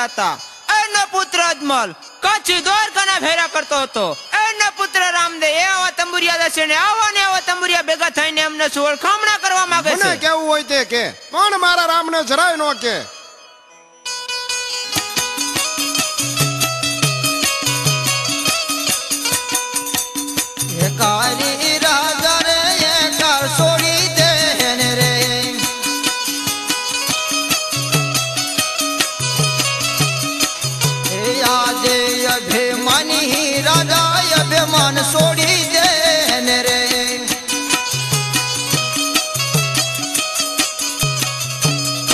રહેતા હતા. એનો પુત્ર અજમલ કચ્છ દ્વારકાના ફેરા કરતો હતો. એનો પુત્ર રામદેવ એવા તંબુરિયા દશે ને આવા તંબુરિયા ભેગા થઈને એમને ઓળખામણા કરવા માંગે છે. મને કેવું હોય તે કે, પણ મારા રામને જરાય નો કે. કારી રાજા રે એકાર છોડી દે ને રે. આજે અભિમાની રાજા અભિમાન છોડી દે ને રે.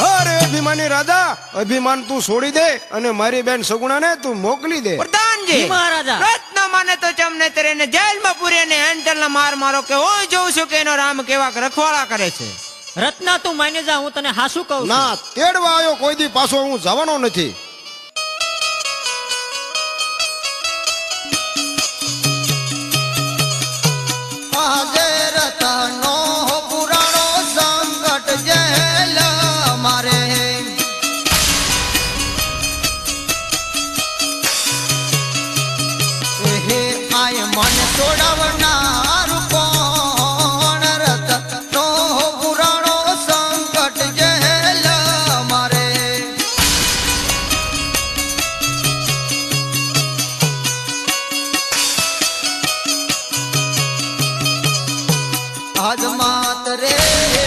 અરે અભિમાની રાજા, અભિમાન તું છોડી દે અને મારી બેન સગુણાને તું મોકલી દે. પ્રધાનજી મહારાજા, રત્ન માને તો ચમને તરેને જેલમાં પૂરીને હેન્ડલ ના માર મારો કે હું જોઉં છું કે એનો રામ કેવા રખવાળા કરે છે. રત્ના તું માની જા, હું તને હાસુ કહું છું. ના, તેડવા આવ્યો કોઈ દી પાછો હું જવાનો નથી. આજે રતનો પુરાણો સંકટ જેલ મારે. આય મન છોડાવનાર કોણ? રતનો પુરાણો સંકટ જેલ મારે. આજ માત રે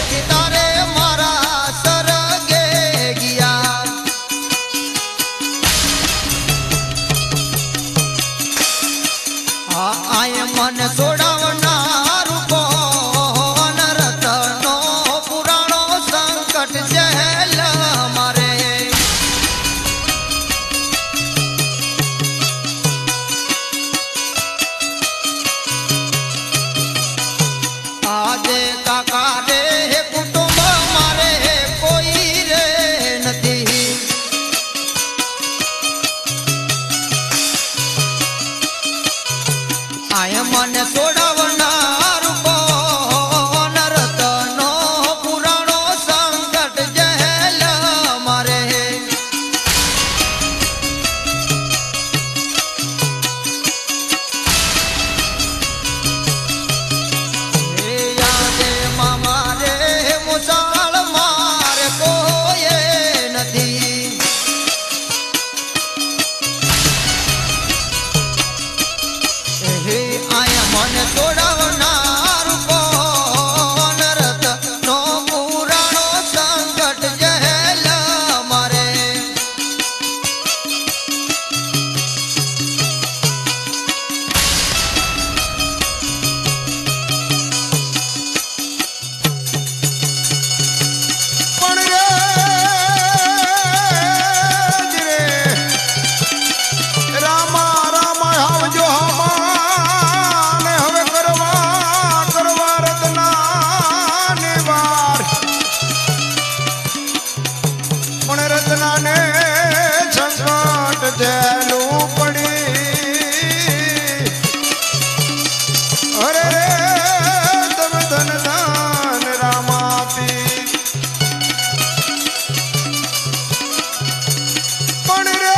પિતારે મારા સરગે ગયા. આય મન છોડાવનાર કોણ? રતનો પુરાણો સંકટ જેલ મારે. આજે કાકા રે કુટુંબ મારે કોઈ રે નથી. આય મને છોડાવનાર કોણ? રતનો પુરાણો સંકટ જેલ મારે. આજે મામા રે મુસાળ મારે કોઈ નથી. આયા મને છોડાવનાર કોણ? રતનો પુરાણો સંકટ જેલ મારે. પણ રે રામા રામા આવજો હામા ને હવે કરવા રત્નાની વાર. પણ રત્નાને સંકટ જેલું પડી. અરે રે તમે ધન ધન રામ આપી. પણ રે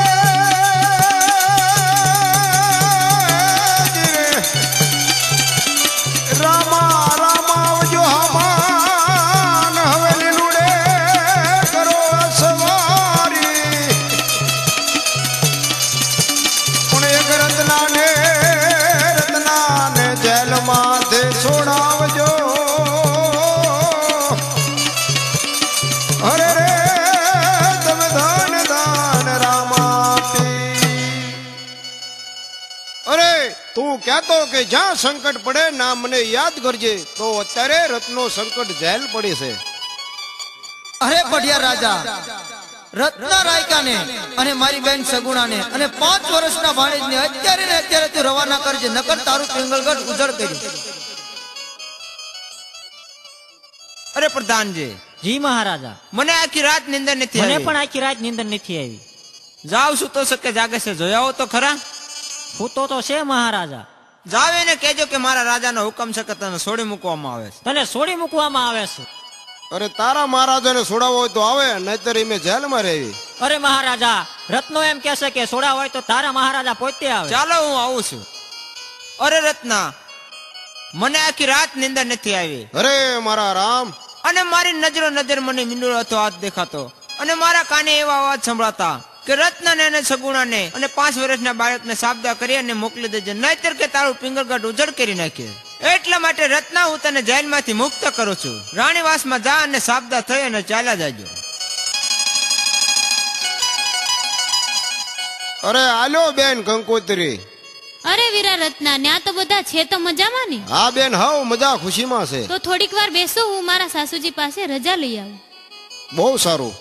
રામા રામા આવજો હામાન હવે લીલુડે કરો સવારી. પણ એક રત્નાને જેલમાંથી છોડાવજો. અરે રે તમે ધન ધન રામ આપી. અરે તું કહેતો કે જ્યાં સંકટ પડે ના મને યાદ કરજે, તો અત્યારે રત્નો સંકટ જેલ પડી છે. અરે પઢિયા રાજા, રત્ના રાયકાને અને મારી બેન સગુણાને અને 5 વર્ષના ભાણેજને અત્યારે ને અત્યારે તું રવાના કરજે, નકર તારું પિંગલગઢ ઉજળ કર્યું. અરે પ્રધાનજી. જી મહારાજા, મને આખી રાત નીંદર નથી મને આવી. પણ આખી રાત નીંદર નથી આવી. જાવ છું તો શકે જાગે છે, જોયા હો તો ખરા. સૂતો તો છે મહારાજા. જાવ એને કહેજો કે મારા રાજાનો હુકમ છે કે તને છોડી મૂકવામાં આવે છે. તને છોડી મૂકવામાં આવે છે. અરે તારા મહારાજાને છોડાવવો હોય તો આવે, નહીતર એમે જેલમાં રહેવી. અરે મહારાજા, રત્નો એમ કહેશે કે સોડા હોય તો તારા મહારાજા પોતે આવે. ચાલો હું આવું છું. અરે રત્ના, મને આખી રાત નીંદર નથી આવી. અરે મારા રામ. અને મારી નજરો નજર મને મીંડુળો હતો હાથ દેખાતો, અને મારા કાને એવા અવાજ સંભળાતા કે રત્નને અને સગુણાને અને 5 વર્ષના બાળકને સાબદા કરી અને મોકલી દેજે, નહીતર કે તારું પિંગળગઢ ઉજળ કરી નાખે. એટલા માટે રત્ના, હું તને જેલમાંથી મુક્ત કરું છું. રાણીવાસમાં જા અને સાબદા થઈ અને ચાલ્યા જાજો. અરે આલો બેન કંકોત્રી. અરે વીરા રત્ના, ન્યા તો બધા છે તો મજામાં ને? હા બેન, હાવ મજા ખુશીમાં છે. તો થોડીક વાર બેસો, હું મારા સાસુજી પાસે રજા લઈ આવું. બહુ સારું.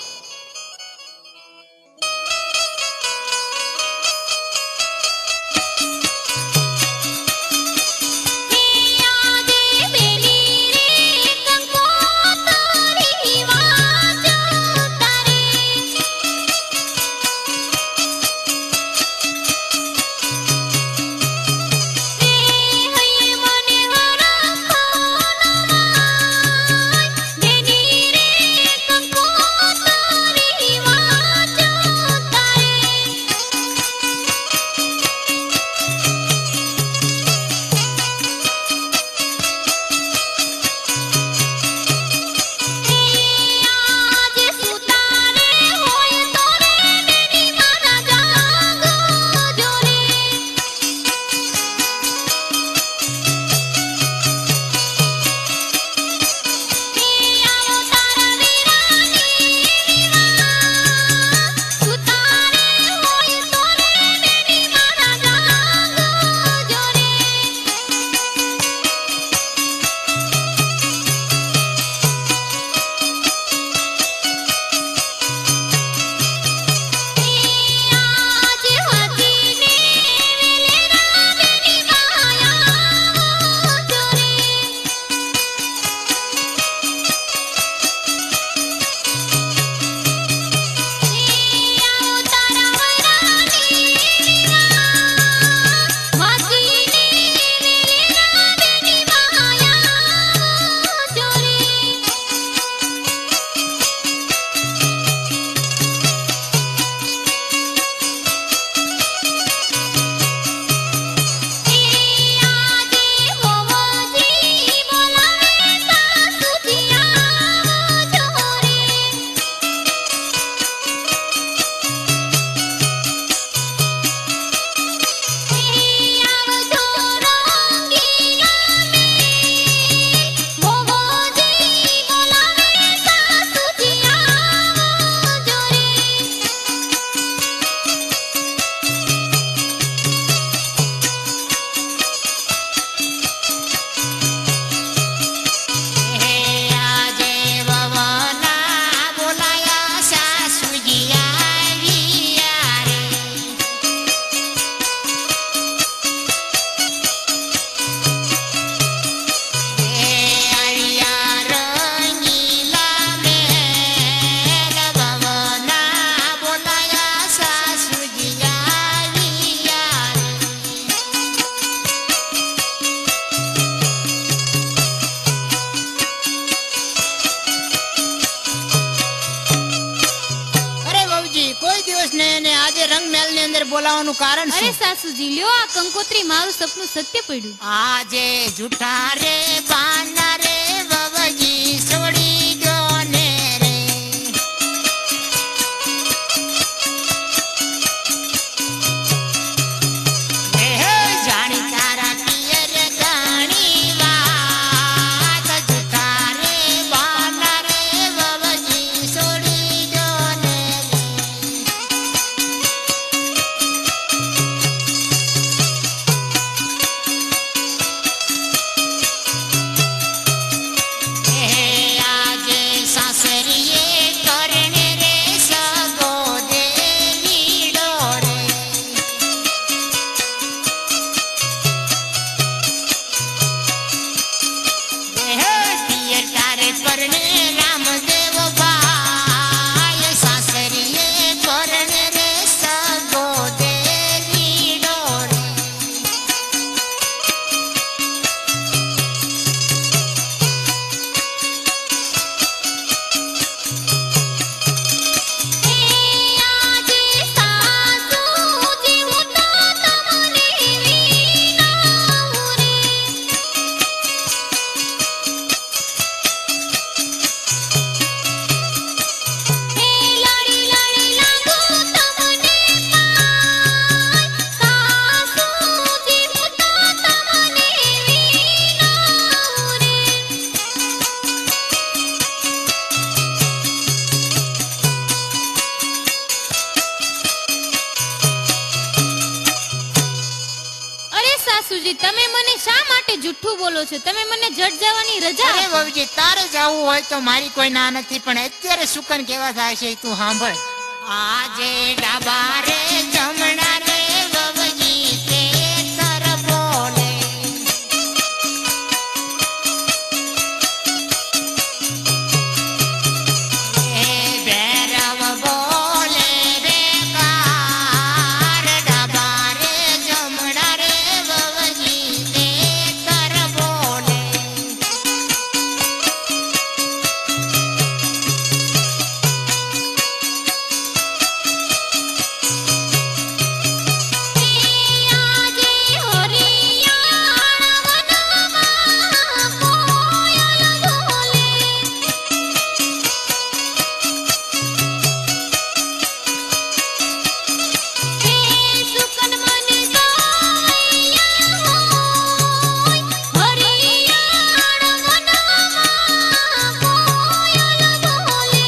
બોલાવવાનું કારણ અરે શું? સાસુજી, લ્યો આ કંકોત્રી, મારું સપનું સત્ય પડ્યું. આજે જૂઠા રે બાના રે વવજી છોડી દો ને રે. જાણી તારા પિયર ગાણી વાત, જૂઠા રે બાના રે વવજી છોડી દો ને રે. સાસુજી તમે મને શા માટે જુઠ્ઠું બોલો છો? તમે મને જટ જવાની રજા અરે આપો. વહુજી તારે જવું હોય તો મારી કોઈ ના નથી, પણ અત્યારે સુકન કેવા થાય છે તું સાંભળ. આજે ડાબા રે જમણા રે વહુજી તે તર બોલે. એ ભૈરવ બોલે રે કાર ડાબા રે જમણા રે વહુજી તે તર બોલે. આજે હરિયાણા વનમાં કોયલ બોલે. હે સુકન મને ગાયા હોય, હરિયાણા વનમાં કોયલ બોલે.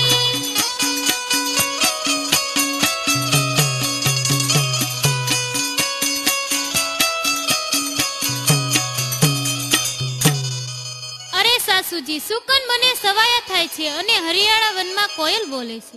અરે સાસુજી, સુકન મને સવાયા થાય છે અને હરિયાળા વનમાં કોયલ બોલે છે.